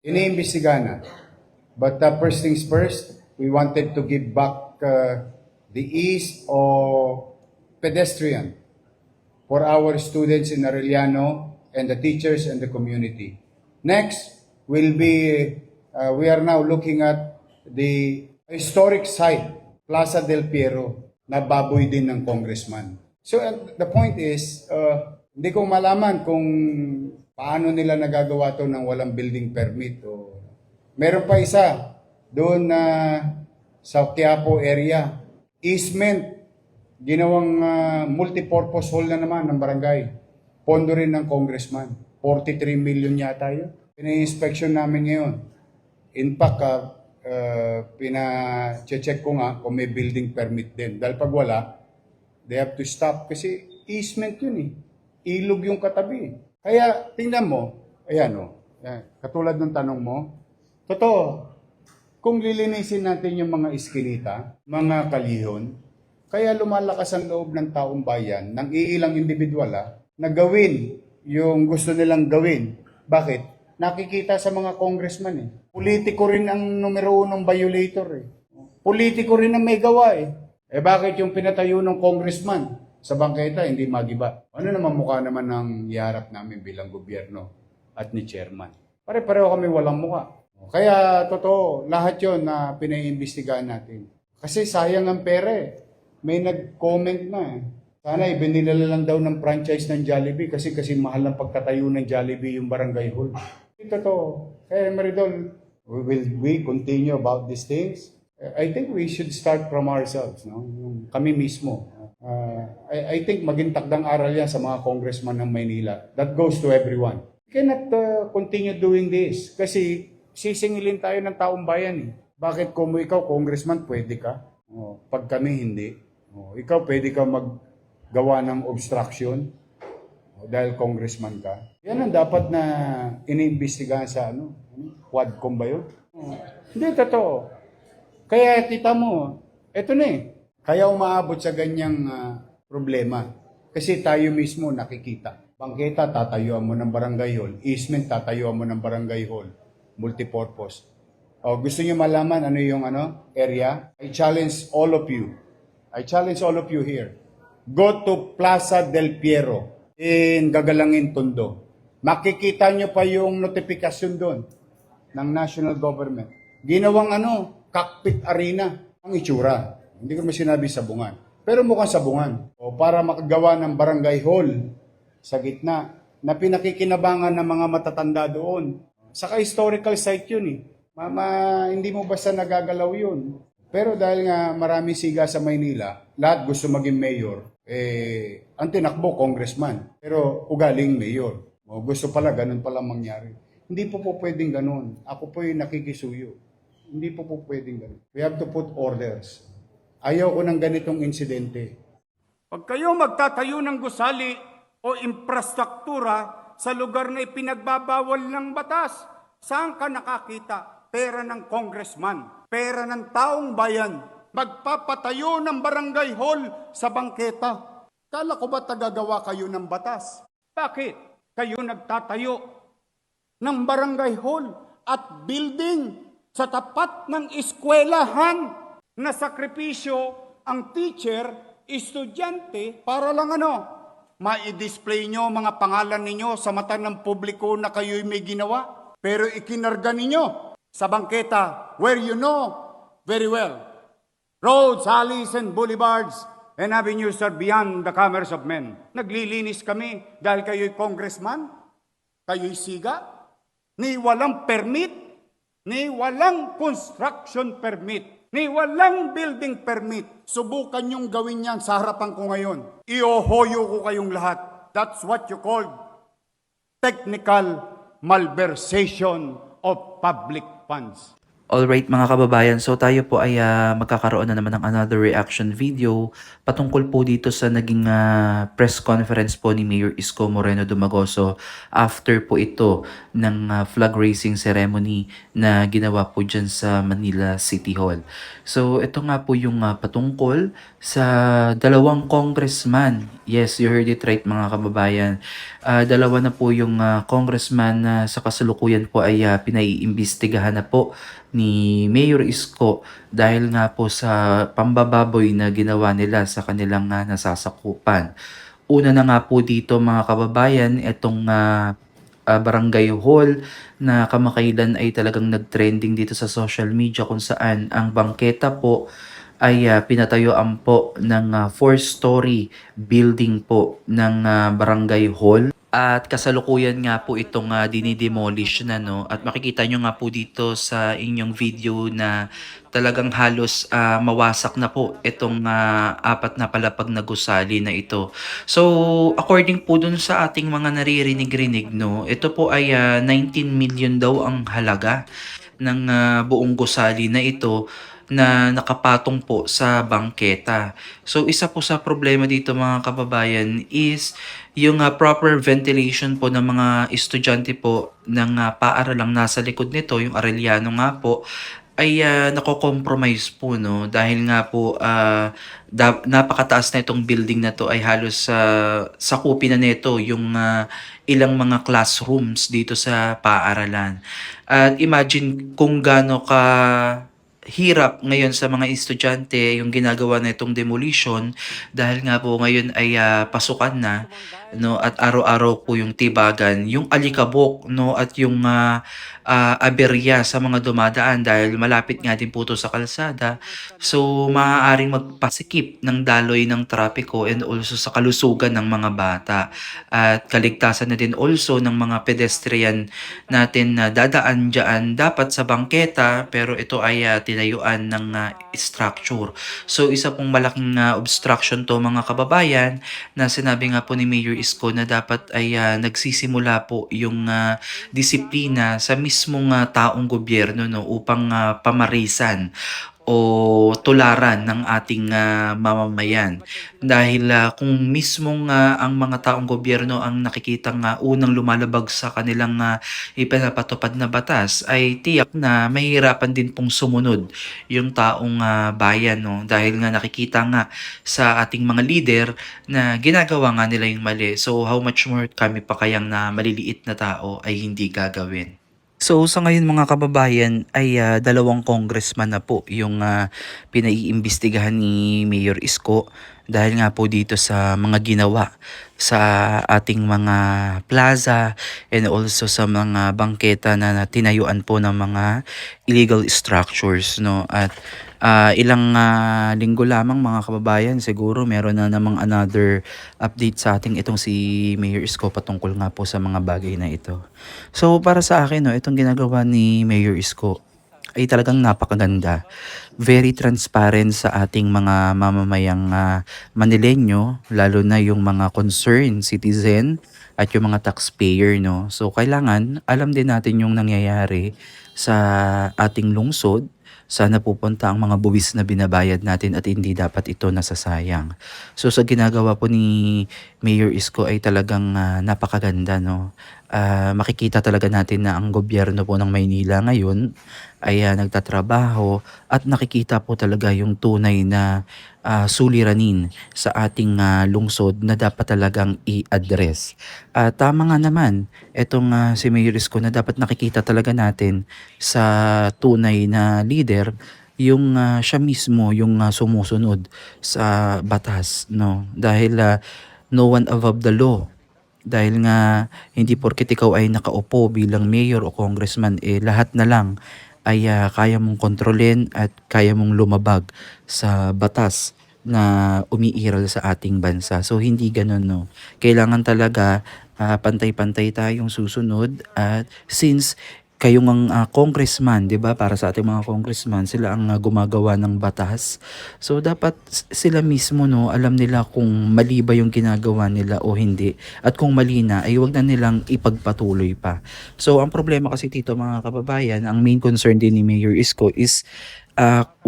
Iniimbestigahan na. But first things first, we wanted to give back the ease of pedestrian for our students in Arellano and the teachers and the community. Next will be, we are now looking at the historic site, Plaza del Piero, na baboy din ng congressman. So the point is, hindi ko malaman kung paano nila nagagawa to ng walang building permit. Meron pa isa, doon sa Quiapo area, easement, ginawang multipurpose hall na naman ng barangay. Pondo rin ng congressman. 43 million yata yun. Pina-inspection namin ngayon. In fact, pina-check ko nga kung may building permit din. Dahil pag wala, they have to stop. Kasi easement yun eh. Ilog yung katabi. Kaya tingnan mo, ayan o. Katulad ng tanong mo, totoo, kung lilinisin natin yung mga iskinita, mga kalihon, kaya lumalakas ang loob ng taong bayan, ng iilang individual na gawin yung gusto nilang gawin. Bakit? Nakikita sa mga congressman eh. Politiko rin ang numero unong violator eh. Politiko rin ang may gawa eh. Bakit yung pinatayo ng congressman sa bangketa hindi magiba? Ano naman mukha naman ng iharap namin bilang gobyerno at ni chairman? Pare-pareho kami walang mukha. Kaya totoo, lahat yon na pinaiimbestigahan natin. Kasi sayang ang pera eh. May nag-comment na eh. Sana ibinilala lang daw ng franchise ng Jollibee kasi mahal ng pagtatayo ng Jollibee yung barangay hall. Totoo. Kaya Maridol, will we continue about these things? I think we should start from ourselves, no? Kami mismo. I think maging takdang aral yan sa mga congressman ng Maynila. That goes to everyone. We cannot continue doing this kasi sisingilin tayo ng taong bayan eh. Bakit kung ikaw congressman pwede ka? Pag kami hindi. Ikaw pwede ka maggawa ng obstruction dahil congressman ka. Yan ang dapat na iniimbestigahan sa Quadcom ba yun? Hindi, totoo. Kaya kita mo, eto na eh. Kaya umaabot sa ganyang problema. Kasi tayo mismo nakikita. Bangketa, tatayuan mo ng barangay hall. Easement, tatayuan mo ng barangay hall. Multipurpose. Gusto niyo malaman ano yung area? I challenge all of you. I challenge all of you here. Go to Plaza del Piero in Gagalangin, Tondo. Makikita nyo pa yung notifikasyon doon ng national government. Ginawang cockpit arena ang itsura. Hindi ko sinabi sabungan. Pero mukhang sabungan. Para makagawa ng barangay hall sa gitna na pinakikinabangan ng mga matatanda doon. Saka historical site yun eh. Hindi mo basta nagagalaw yun. Pero dahil nga marami siga sa Maynila, lahat gusto maging mayor, ang tinakbo, congressman. Pero ugaling mayor. Gusto pala, ganun pala mangyari. Hindi po pwedeng ganun. Ako po yung nakikisuyo. Hindi po pwedeng ganun. We have to put orders. Ayaw ko ng ganitong insidente. Pag kayo magtatayo ng gusali o infrastruktura sa lugar na ipinagbabawal ng batas, saan ka nakakita? Pera ng congressman, pera ng taong bayan, magpapatayo ng barangay hall sa bangketa. Kala ko ba tagagawa kayo ng batas? Bakit kayo nagtatayo ng barangay hall at building sa tapat ng eskwelahan na sakripisyo ang teacher, estudyante, para lang ma-display nyo mga pangalan ninyo sa mata ng publiko na kayo'y may ginawa, pero ikinarga ninyo sa bangketa where you know very well. Roads, alleys, and boulevards and avenues are beyond the commerce of men. Naglilinis kami dahil kayo'y congressman, kayo'y siga, ni walang permit, ni walang construction permit, ni walang building permit. Subukan niyong gawin yan sa harapan ko ngayon. Iohoyo ko kayong lahat. That's what you call technical malversation of public funds. Alright mga kababayan, so tayo po ay magkakaroon na naman ng another reaction video patungkol po dito sa naging press conference po ni Mayor Isko Moreno Dumagoso after po ito ng flag raising ceremony na ginawa po dyan sa Manila City Hall. So ito nga po yung patungkol sa dalawang congressman. Yes, you heard it right mga kababayan. Dalawa na po yung congressman na sa kasalukuyan po ay pinaiimbestigahan na po ni Mayor Isko dahil nga po sa pambababoy na ginawa nila sa kanilang nasasakupan. Una na nga po dito mga kababayan, itong barangay hall na kamakailan ay talagang nag-trending dito sa social media kung saan ang bangketa po ay pinatayuan po ng 4-story building po ng barangay hall. At kasalukuyan nga po itong dinidemolish na, no, at makikita nyo nga po dito sa inyong video na talagang halos mawasak na po itong apat na palapag na gusali na ito. So according po dun sa ating mga naririnig-rinig, no, ito po ay 19 million daw ang halaga ng buong gusali na ito na nakapatong po sa bangketa. So isa po sa problema dito mga kababayan is yung proper ventilation po ng mga estudyante po ng paaralang nasa likod nito, yung Arellano nga po, ay nako-compromise po, no, dahil nga po napakataas na itong building na to, ay halos sakupin na nito yung ilang mga classrooms dito sa paaralan. At imagine kung gaano ka hirap ngayon sa mga estudyante yung ginagawa na itong demolition dahil nga po ngayon ay pasukan na, no, at araw-araw po yung tibagan, yung alikabok, no, at yung aberya sa mga dumadaan dahil malapit nga din po to sa kalsada. So maaaring magpasikip ng daloy ng trapiko and also sa kalusugan ng mga bata at kaligtasan na din also ng mga pedestrian natin na dadaan dyan dapat sa bangketa, pero ito ay tinayuan ng structure. So isa pong malaking obstruction to mga kababayan na sinabi nga po ni Mayor Isko na dapat ay nagsisimula po yung disiplina sa mismong taong gobyerno, no, upang pamarisan o tularan ng ating mamamayan. Dahil kung mismong ang mga taong gobyerno ang nakikitang unang lumalabag sa kanilang ipinapatupad na batas, ay tiyak na mahihirapan din pong sumunod yung taong bayan, no? Dahil nga nakikita nga sa ating mga leader na ginagawa nga nila yung mali. So how much more kami pa kayang na maliliit na tao ay hindi gagawin? So sa ngayon mga kababayan ay dalawang congressman na po yung pinaiimbestigahan ni Mayor Isko dahil nga po dito sa mga ginawa sa ating mga plaza and also sa mga bangketa na tinayuan po ng mga illegal structures, no. At ilang linggo lamang mga kababayan, siguro meron na namang another update sa ating itong si Mayor Isko patungkol nga po sa mga bagay na ito. So para sa akin, no, itong ginagawa ni Mayor Isko ay talagang napakaganda. Very transparent sa ating mga mamamayang Manileño, lalo na yung mga concerned citizen at yung mga taxpayer, no. So kailangan alam din natin yung nangyayari sa ating lungsod. Sana pupunta ang mga buwis na binabayad natin at hindi dapat ito nasasayang. So sa ginagawa po ni Mayor Isko ay talagang napakaganda, no. Makikita talaga natin na ang gobyerno po ng Maynila ngayon ay nagtatrabaho at nakikita po talaga yung tunay na suliranin sa ating lungsod na dapat talagang i-address. Tama nga naman, etong si Mayor Isko na dapat nakikita talaga natin sa tunay na leader yung siya mismo yung sumusunod sa batas, no, dahil no one above the law. Dahil nga hindi porket ikaw ay nakaupo bilang mayor o congressman, lahat na lang ay kaya mong kontrolin at kaya mong lumabag sa batas na umiiral sa ating bansa. So hindi ganoon, no. Kailangan talaga pantay-pantay tayong susunod, at since kayo ng congressman, 'di ba? Para sa ating mga congressman, sila ang gumagawa ng batas. So dapat sila mismo no, alam nila kung mali ba yung ginagawa nila o hindi. At kung mali na, ay wag na nilang ipagpatuloy pa. So ang problema kasi dito mga kababayan, ang main concern din ni Mayor Isko is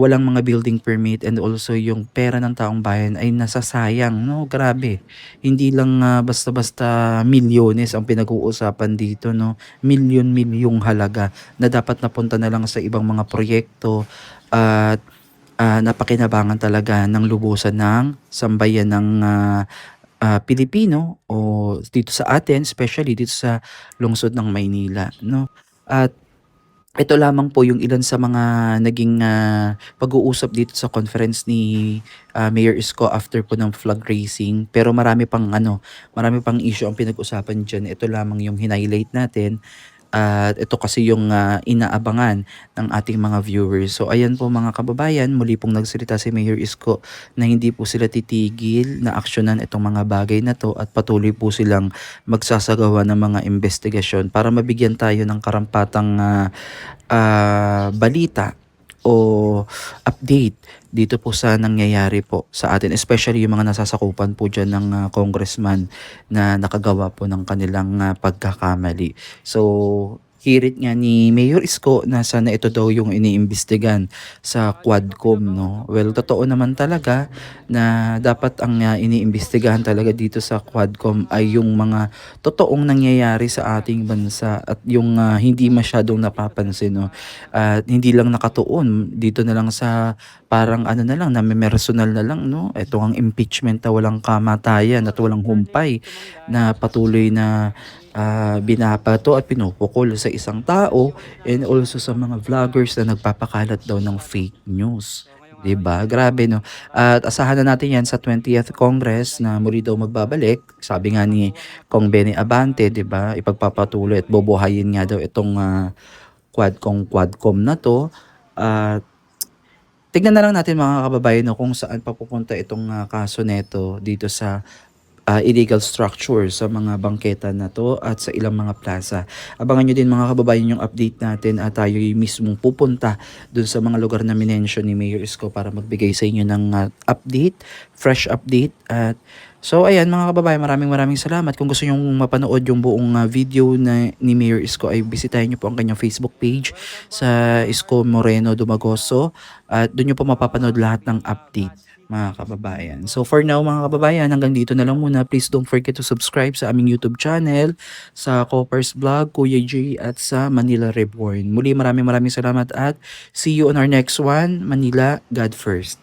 walang mga building permit and also yung pera ng taong bayan ay nasasayang, no? Grabe. Hindi lang basta-basta milyones ang pinag-uusapan dito, no? Milyon-milyong halaga na dapat napunta na lang sa ibang mga proyekto at napakinabangan talaga ng lubusan ng sambayan ng Pilipino o dito sa atin, especially dito sa lungsod ng Maynila, no? At ito lamang po yung ilan sa mga naging pag-uusap dito sa conference ni Mayor Isko after po ng flag raising. Pero marami pang issue ang pinag-usapan diyan. Ito lamang yung highlight natin. At ito kasi yung inaabangan ng ating mga viewers. So ayan po mga kababayan, muli pong nagsalita si Mayor Isko na hindi po sila titigil na aksyonan itong mga bagay na to at patuloy po silang magsasagawa ng mga investigasyon para mabigyan tayo ng karampatang balita o update dito po sa nangyayari po sa atin, especially yung mga nasasakupan po dyan ng congressman na nakagawa po ng kanilang pagkakamali. So hirit nga ni Mayor Isko na sana ito daw yung iniimbestigan sa Quadcom, no? Well, totoo naman talaga na dapat ang iniimbestigahan talaga dito sa Quadcom ay yung mga totoong nangyayari sa ating bansa at yung hindi masyadong napapansin, no? At hindi lang nakatuon dito na lang sa parang ano na lang, na personal na lang, no? Ito ang impeachment na walang kamatayan at walang humpay na patuloy na binabato at pinupukol sa isang tao and also sa mga vloggers na nagpapakalat daw ng fake news. 'Di ba? Grabe no. At asahan na natin 'yan sa 20th Congress na muli daw magbabalik. Sabi nga ni Kong Benny Abante, 'di ba? Ipagpapatuloy at bubuhayin nga daw itong Quadcom na 'to. At tignan na lang natin mga kababayan no, kung saan papupunta itong kaso neto dito sa illegal structure sa mga bangketa na to at sa ilang mga plaza. Abangan nyo din mga kababayan yung update natin at tayo mismong pupunta dun sa mga lugar na minention ni Mayor Isko para magbigay sa inyo ng update, fresh update. At so ayan mga kababayan, maraming salamat. Kung gusto nyo mapanood yung buong video na ni Mayor Isko ay bisitahin nyo po ang kanyang Facebook page sa Isko Moreno Dumagoso at doon nyo po mapapanood lahat ng update mga kababayan. So for now mga kababayan, hanggang dito na lang muna. Please don't forget to subscribe sa aming YouTube channel, sa Coppers Vlog, Kuya J at sa Manila Reborn. Muli maraming salamat at see you on our next one. Manila, God first.